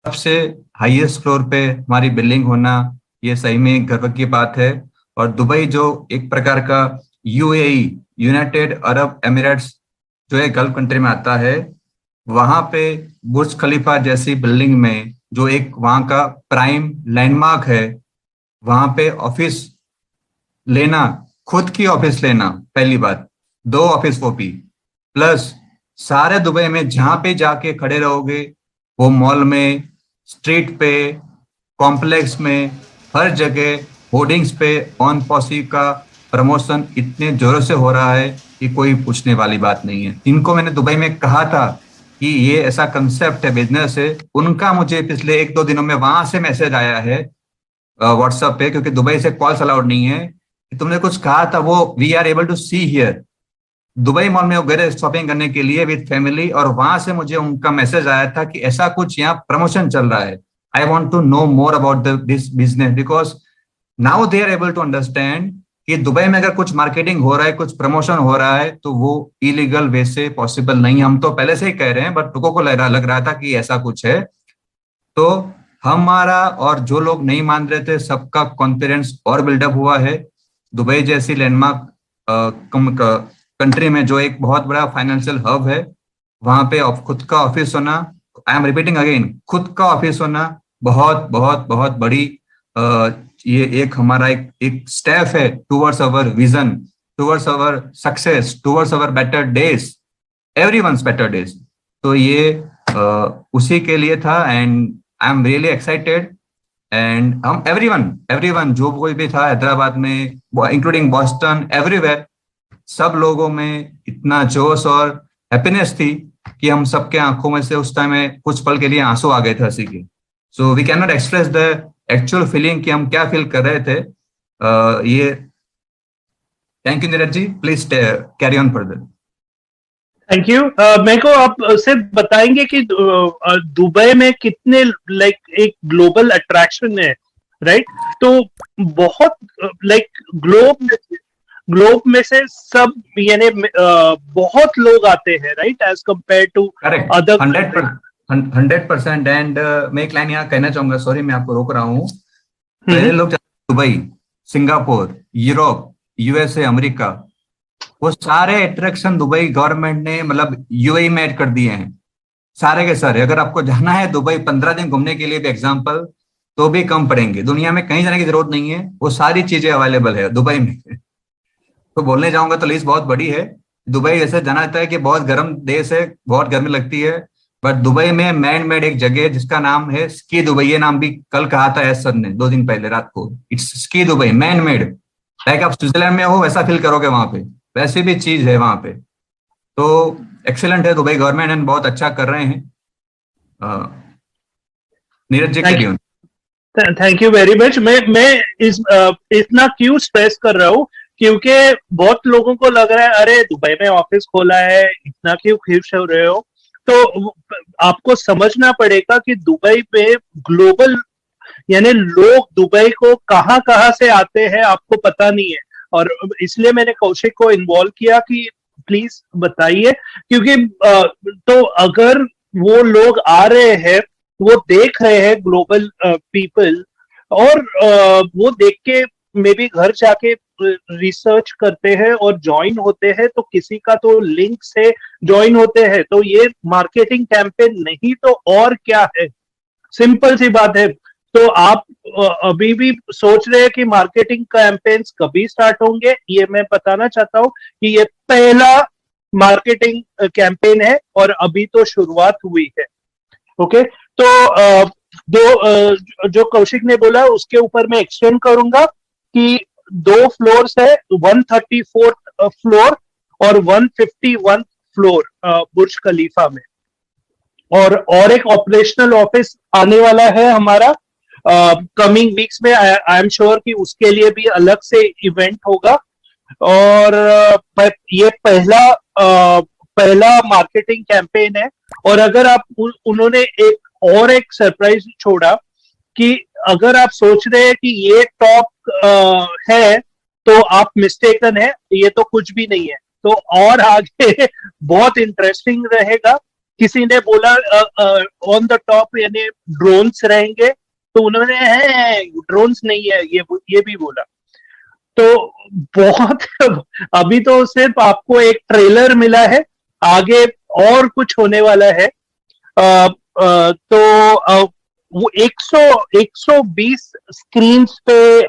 सबसे highest floor पे हमारी बिल्डिंग होना, ये सही में गर्व की बात है। और दुबई जो एक प्रकार का यूएई, यूनाइटेड अरब एमिरेट्स जो है गल्फ कंट्री में आता है, वहां पे बुर्ज खलीफा जैसी बिल्डिंग में जो एक वहां का प्राइम लैंडमार्क है, वहां पे ऑफिस लेना, खुद की ऑफिस लेना पहली बात, दो ऑफिस वो भी, प्लस सारे दुबई में जहां पे जाके खड़े रहोगे, वो मॉल में, स्ट्रीट पे, कॉम्प्लेक्स में, हर जगह होर्डिंग्स पे ऑन पॉसी का प्रमोशन इतने जोरों से हो रहा है कि कोई पूछने वाली बात नहीं है। इनको मैंने दुबई में कहा था कि ये ऐसा कंसेप्ट है, बिजनेस है, उनका मुझे पिछले एक दो दिनों में वहां से मैसेज आया है व्हाट्सएप पे, क्योंकि दुबई से कॉल्स अलाउड नहीं है, कि तुमने कुछ कहा था वो we are able to see here. Dubai mall में वो गए शॉपिंग करने के लिए विद फैमिली, और वहां से मुझे उनका मैसेज आया था कि ऐसा कुछ यहाँ प्रमोशन चल रहा है, I want to know more about this business, because now they are able to understand कि दुबई में अगर कुछ मार्केटिंग हो रहा है, कुछ प्रमोशन हो रहा है, तो वो इलीगल वे से पॉसिबल नहीं है। हम तो पहले से ही कह रहे हैं, बट लोगों को लग रहा था कि ऐसा कुछ है। तो हमारा और जो लोग नहीं मान रहे थे, सबका कॉन्फिडेंस और बिल्डअप हुआ है। दुबई जैसी लैंडमार्क कंट्री में जो एक बहुत बड़ा फाइनेंशियल हब है, वहां पे खुद का ऑफिस होना, आई एम रिपीटिंग अगेन, खुद का ऑफिस होना बहुत बहुत बहुत बड़ी ये एक हमारा एक स्टेप है towards our vision, towards our success, towards our better days, everyone's better days. तो ये उसी के लिए था, and I am really excited. And हम एवरीवन एवरीवन जो कोई भी था हैदराबाद में, इंक्लूडिंग बॉस्टन, एवरीवेयर, सब लोगों में इतना जोश और हैप्पीनेस थी कि हम सबके आंखों में से उस टाइम में कुछ पल के लिए आंसू आ गए थे हंसी के। So we can not express the actual feeling कि हम क्या फील कर रहे थे। ये thank you Neeraj ji, please carry on further. Thank you. मेरे को आप सिर्फ बताएंगे कि दुबई में कितने एक ग्लोबल अट्रैक्शन है, राइट? तो बहुत ग्लोब में से सब यानी बहुत लोग आते हैं, right, as compare to correct, other. 100%। And मैं एक लाइन यहाँ कहना चाहूंगा, सॉरी मैं आपको रोक रहा हूँ। पहले हम्म। लोग जाते थे Dubai, Singapore, Europe, USA, America, वो सारे अट्रैक्शन दुबई गवर्नमेंट ने मतलब यूएई में ऐड कर दिए हैं, सारे के सारे। अगर आपको जाना है दुबई 15 दिन घूमने के लिए भी एग्जाम्पल, तो भी कम पड़ेंगे, दुनिया में कहीं जाने की जरूरत नहीं है, वो सारी चीजें अवेलेबल है दुबई में। तो बोलने जाऊंगा तो लिस्ट बहुत बड़ी है। दुबई ऐसे जाना जाता है कि बहुत गर्म देश है, बहुत गर्मी लगती है, बट दुबई में मैन मेड एक जगह है जिसका नाम है स्की दुबई। ये नाम भी कल कहा था एस सर ने 2 दिन पहले रात को, it's ski Dubai, man made. Like आप स्विट्जरलैंड में हो वैसा फील करोगे वहां पे, वैसी भी चीज है वहां पे। तो एक्सेलेंट है दुबई गवर्नमेंट एंड बहुत अच्छा कर रहे हैं। Neeraj ji thank carry on. Thank you very much. मैं इतना क्यों स्ट्रेस कर रहा हूँ, क्योंकि बहुत लोगों को लग रहा है अरे दुबई में ऑफिस खोला है, इतना क्यों खुश हो रहे हो? तो आपको समझना पड़ेगा कि दुबई पे ग्लोबल यानी लोग दुबई को कहाँ कहाँ से आते हैं आपको पता नहीं है। और इसलिए मैंने कौशिक को इन्वॉल्व किया कि प्लीज बताइए, क्योंकि तो अगर वो लोग आ रहे हैं, वो देख रहे हैं ग्लोबल पीपल, और वो देख के मे बी घर जाके रिसर्च करते हैं और ज्वाइन होते हैं, तो किसी का तो लिंक से ज्वाइन होते हैं। तो ये मार्केटिंग कैंपेन नहीं तो और क्या है, सिंपल सी बात है। तो आप अभी भी सोच रहे हैं कि मार्केटिंग कैंपेन्स कभी स्टार्ट होंगे, ये मैं बताना चाहता हूं कि ये पहला मार्केटिंग कैंपेन है और अभी तो शुरुआत हुई है। ओके, तो जो कौशिक ने बोला उसके ऊपर मैं एक्सटेंड करूंगा कि 2 फ्लोर्स है, 134 फ्लोर और 151 फ्लोर बुर्ज खलीफा में। और एक ऑपरेशनल ऑफिस आने वाला है हमारा कमिंग वीक्स में। आई एम श्योर कि उसके लिए भी अलग से इवेंट होगा। और ये पहला मार्केटिंग कैंपेन है। और अगर आप उन्होंने एक सरप्राइज छोड़ा कि अगर आप सोच रहे हैं कि ये टॉप है, तो आप मिस्टेकन है, ये तो कुछ भी नहीं है। तो और आगे बहुत इंटरेस्टिंग रहेगा। किसी ने बोला ऑन द टॉप यानी ड्रोन्स रहेंगे, तो उन्होंने है ड्रोन्स नहीं है ये भी बोला। तो बहुत अभी तो सिर्फ आपको एक ट्रेलर मिला है, आगे और कुछ होने वाला है। तो वो 120 स्क्रीन पे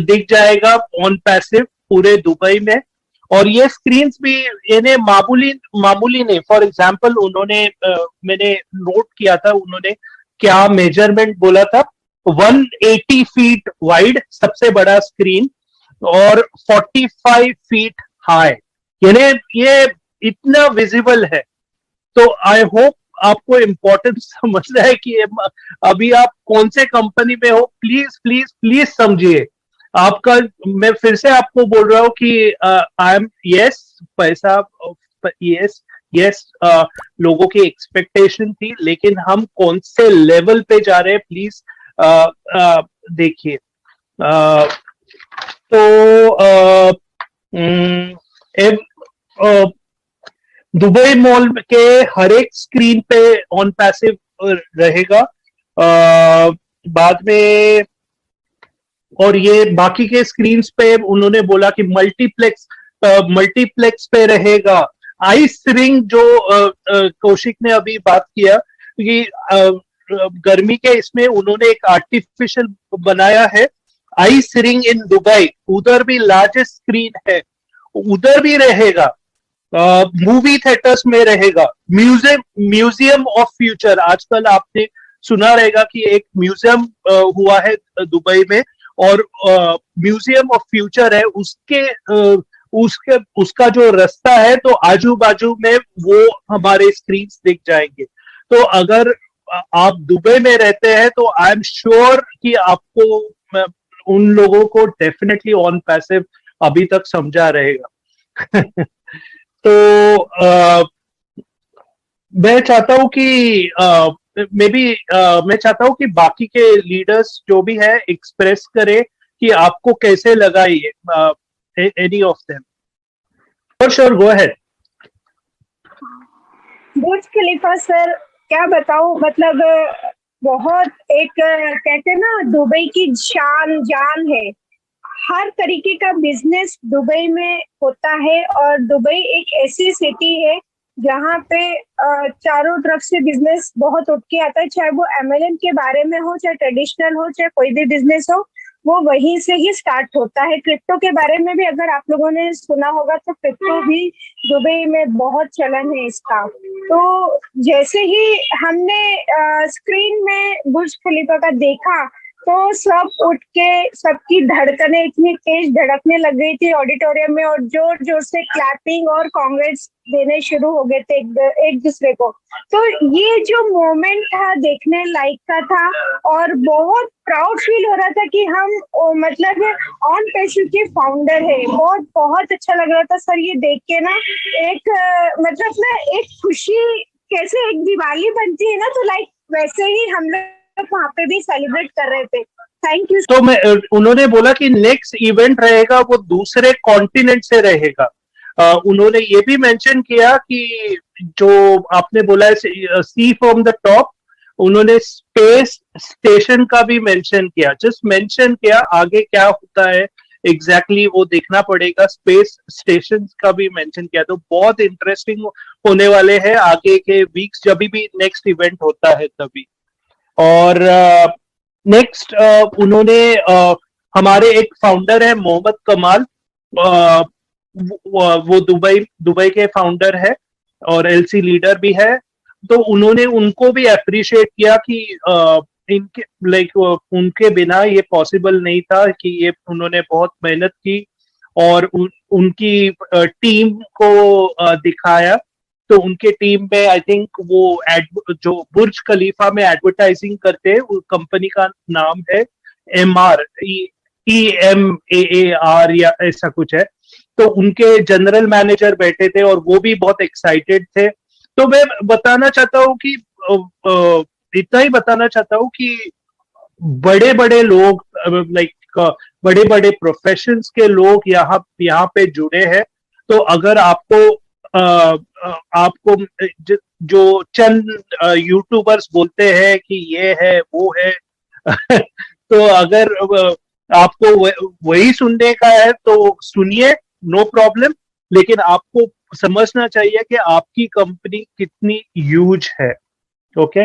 दिख जाएगा ऑन पैसिव पूरे दुबई में। और ये स्क्रीन्स भी इन्हें मामूली नहीं। फॉर एग्जांपल उन्होंने मैंने नोट किया था, उन्होंने क्या मेजरमेंट बोला था, 180 फीट वाइड सबसे बड़ा स्क्रीन और 45 फीट हाई, यानी ये इतना विजिबल है। तो आई होप आपको इम्पोर्टेंस समझ रहा है कि अभी आप कौन से कंपनी में हो, प्लीज प्लीज प्लीज समझिए। आपका, मैं फिर से आपको बोल रहा हूँ कि आई एम यस पैसा, यस लोगों की एक्सपेक्टेशन थी, लेकिन हम कौन से लेवल पे जा रहे हैं प्लीज देखिए। दुबई मॉल के हर एक स्क्रीन पे ऑन पैसिव रहेगा बाद में। और ये बाकी के स्क्रीन्स पे उन्होंने बोला कि मल्टीप्लेक्स पे रहेगा। आइस रिंग जो कौशिक ने अभी बात किया कि गर्मी के इसमें उन्होंने एक आर्टिफिशियल बनाया है आइस रिंग इन दुबई, उधर भी लार्जेस्ट स्क्रीन है, उधर भी रहेगा। मूवी थिएटर्स में रहेगा। म्यूजियम ऑफ फ्यूचर, आजकल आपने सुना रहेगा कि एक म्यूजियम हुआ है दुबई में, और म्यूजियम ऑफ फ्यूचर है, उसका जो रास्ता है तो आजू बाजू में वो हमारे स्क्रीन दिख जाएंगे। तो अगर आप दुबई में रहते हैं तो आई एम श्योर कि आपको उन लोगों को डेफिनेटली ऑन पैसिव अभी तक समझा रहेगा। तो मैं चाहता हूं कि मैं चाहता हूं कि बाकी के लीडर्स जो भी है एक्सप्रेस करें कि आपको कैसे लगा ये any of them. For sure, go ahead. Burj Khalifa sir, क्या बताऊं, मतलब बहुत एक कहते हैं ना दुबई की शान जान है। हर तरीके का बिजनेस दुबई में होता है, और दुबई एक ऐसी सिटी है जहाँ पे चारों तरफ से बिजनेस बहुत उठ के आता है, चाहे वो एमएलएम के बारे में हो, चाहे ट्रेडिशनल हो, चाहे कोई भी बिजनेस हो, वो वहीं से ही स्टार्ट होता है। क्रिप्टो के बारे में भी अगर आप लोगों ने सुना होगा तो क्रिप्टो भी दुबई में बहुत चलन है इसका। तो जैसे ही हमने स्क्रीन में बुर्ज खलीफा का देखा तो सब उठ के, सबकी धड़कनें इतनी तेज धड़कने लग गई थी ऑडिटोरियम में, और जोर जोर से क्लैपिंग और कांग्रेस देने शुरू हो गए थे एक दूसरे को। तो ये जो मोमेंट था देखने लायक का था, और बहुत प्राउड फील हो रहा था कि हम मतलब ऑन पैसिव के फाउंडर है। बहुत बहुत अच्छा लग रहा था सर ये देख के ना। एक मतलब ना एक खुशी, कैसे एक दिवाली बनती है ना, तो लाइक वैसे ही हम लोग वहाँ पे भी सेलिब्रेट कर रहे थे। Thank you. तो उन्होंने बोला कि नेक्स्ट इवेंट रहेगा वो दूसरे कॉन्टिनेंट से रहेगा। उन्होंने ये भी मेंशन किया कि जो आपने बोला है सी फ्रॉम द टॉप, उन्होंने स्पेस स्टेशन का भी मेंशन किया। जस्ट मेंशन किया, आगे क्या होता है एग्जैक्टली वो देखना पड़ेगा। स्पेस स्टेशन का भी मेंशन किया। तो बहुत इंटरेस्टिंग होने वाले हैं आगे के वीक्स, जब भी नेक्स्ट इवेंट होता है तभी। और नेक्स्ट उन्होंने हमारे एक फाउंडर है मोहम्मद कमाल, वो दुबई के फाउंडर है और एलसी लीडर भी है। तो उन्होंने उनको भी अप्रिशिएट किया कि इनके लाइक उनके बिना ये पॉसिबल नहीं था, कि ये उन्होंने बहुत मेहनत की और उनकी टीम को दिखाया। तो उनके टीम में आई थिंक वो जो बुर्ज खलीफा में एडवर्टाइजिंग करते हैं, उस कंपनी का नाम है EMAAR या ऐसा कुछ है। तो उनके जनरल मैनेजर बैठे थे और वो भी बहुत एक्साइटेड थे। तो मैं बताना चाहता हूँ कि इतना ही बताना चाहता हूँ कि बड़े बड़े लोग लाइक बड़े बड़े प्रोफेशंस के लोग यहाँ पे जुड़े हैं। तो अगर आपको आपको जो चंद यूट्यूबर्स बोलते हैं कि ये है वो है तो अगर आपको वही सुनने का है तो सुनिए, नो प्रॉब्लम, लेकिन आपको समझना चाहिए कि आपकी कंपनी कितनी ह्यूज है। ओके